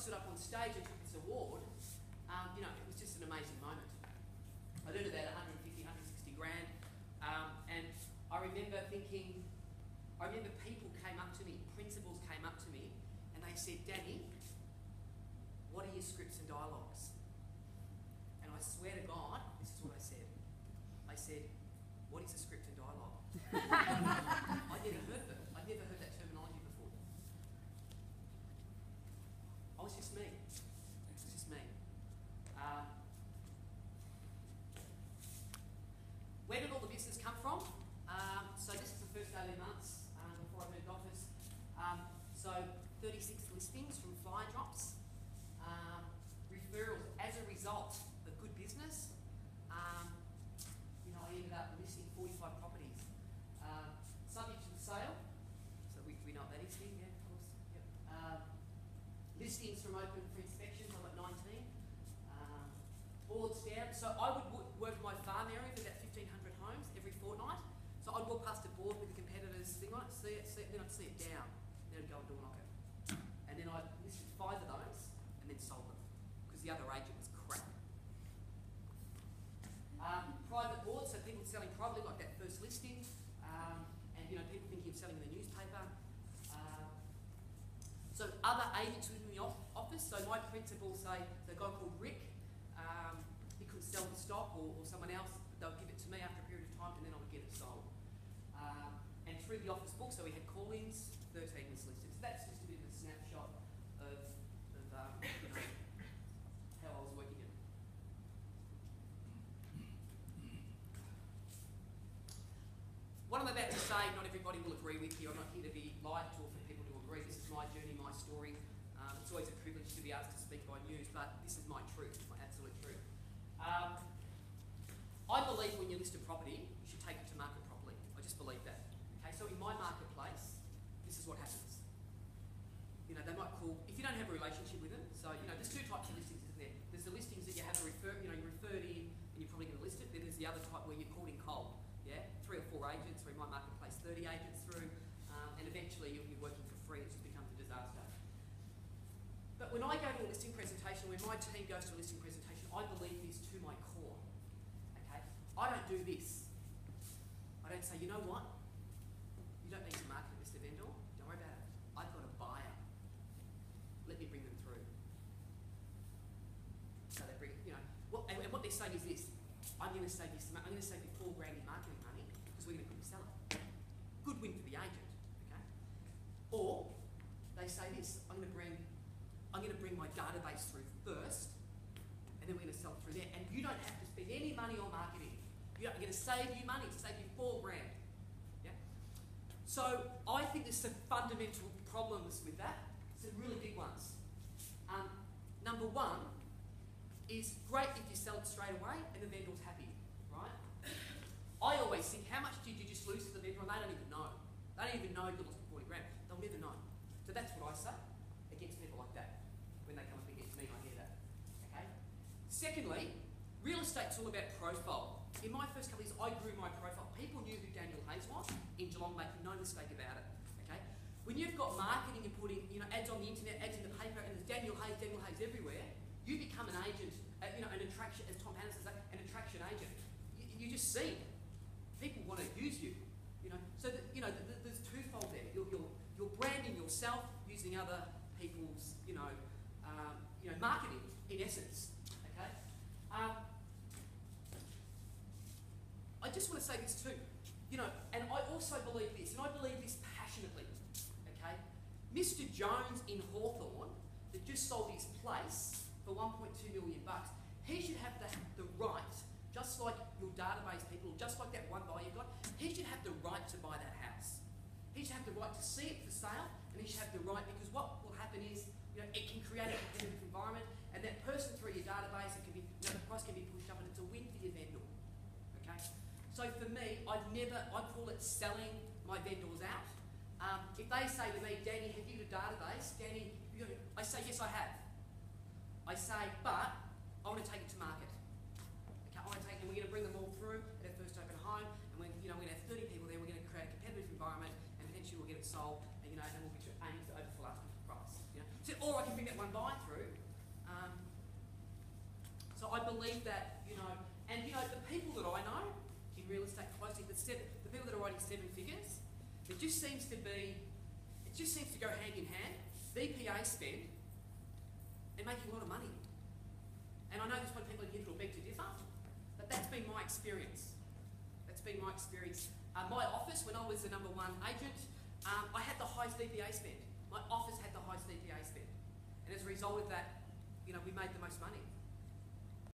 stood up on stage and took this award, you know, it was just an amazing moment. I'd earned about 150, 160 grand, and I remember thinking, I remember people came up to me, principals came up to me, and they said, Danny, what are your scripts and dialogues? And I swear to God, this is what I said. I said, what is a script and dialogue? I'd never heard that terminology before. I was just me. It was just me. Where did all the business come from? So this is the first 18 months before I moved office. So 36 listings from fly drops. Referrals as a result of good business. You know, I ended up listing 45 properties. Subject to the sale. So we know what that is here, yeah, of course. Yep. Listings from open for inspections, I got 19. Boards down. So I would work in my farm area for about 1,500 homes every fortnight. So I'd walk past a board with the competitor's thing on it, see it, then I'd see it down. Then I'd go and door knock it. And then I'd listed 5 of those and then sold them because the other agent was crap. Private boards, so people selling privately, like that first listing, and you know, people thinking of selling in the newspaper. So other agents within the office, so my principal, say, the guy called Rick, he couldn't sell the stock or someone else, they'll give it to me after a period of time and then I would get it sold. And through the office book, so we had call-ins, 13 was listed. So that's just a bit of a snapshot of you know, how I was working it. What I'm about to say, not everybody will agree with you. I'm not here to be liked or for people to agree. This is my journey, my story. It's always a privilege to be asked to speak by news, but this is my truth, my absolute truth. I believe when you list a property, you should take it to market properly. I just believe that. Okay, so in my marketplace, this is what happens. You know, they might call, if you don't have a relationship with them, so, you know, there's 2 types of listings, isn't there? There's the listings that you have to refer, you know, you referred in and you're probably going to list it. Then there's the other type where you're called in cold. Yeah, 3 or 4 agents, or in my marketplace, 30 agents through, and eventually you'll be working for free. It just becomes a disaster. But when I go to a listing presentation, when my team goes to a listing presentation, I believe this to my core. Okay, I don't do this. I don't say, you know what? You don't need to market it, Mr. Vendor. Don't worry about it. I've got a buyer. Let me bring them through. So they bring, you know, and what they're saying is this. I'm going to save you I'm going to save you $4 grand in marketing money because we're going to quickly sell it. Good win for the agent, okay? Or they say this, I'm going to bring my database through first, and then we're going to sell it through there. And you don't have to spend any money on marketing. I'm going to save you money, save you $4 grand. Yeah. So I think there's some fundamental problems with that. Some really big ones. Number one. Is great if you sell it straight away and the vendor's happy, right? I always think, how much did you just lose to the vendor? And they don't even know. They don't even know you lost 40 grand. They'll never know. So that's what I say against people like that. When they come up against me, I hear that. Okay? Secondly, real estate's all about profile. In my first couple of years, I grew my profile. People knew who Daniel Hayes was in Geelong, making no mistake about it. Okay? When you've got marketing and putting, you know, ads on the internet, ads in the paper, and there's Daniel Hayes everywhere, you become an agent, you know, an attraction, as Tom Hannes says, an attraction agent. You just see people want to use you, you know. So that, you know, there's twofold there. You're branding yourself using other people's, you know, marketing in essence. Okay. I just want to say this too, you know, and I also believe this, and I believe this passionately. Okay, Mr. Jones in Hawthorn that just sold his place for 1.2 million bucks, he should have the right, just like your database people, just like that one buyer you've got, he should have the right to buy that house. He should have the right to see it for sale, and he should have the right, because what will happen is, you know, it can create a competitive environment, and that person through your database, it can be, you know, the price can be pushed up, and it's a win for your vendor. Okay? So for me, I call it selling my vendors out. If they say to me, Danny, have you got a database? Danny, I say, yes, I have. I say, but I want to take it to market. Okay, I want to take it, and we're going to bring them all through at our first open home, and we're going to have 30 people there. We're going to create a competitive environment, and eventually we'll get it sold, and and we'll be aiming to overfill asking price. So, or I can bring that one buyer through, believe that, you know, and you know, the people that I know in real estate closely, the people that are writing 7 figures, it just seems to go hand in hand. VPA spend and making a lot of money. And I know there's probably people in here that will beg to differ, but that's been my experience. That's been my experience. My office, when I was the #1 agent, I had the highest VPA spend. My office had the highest VPA spend. And as a result of that, you know, we made the most money.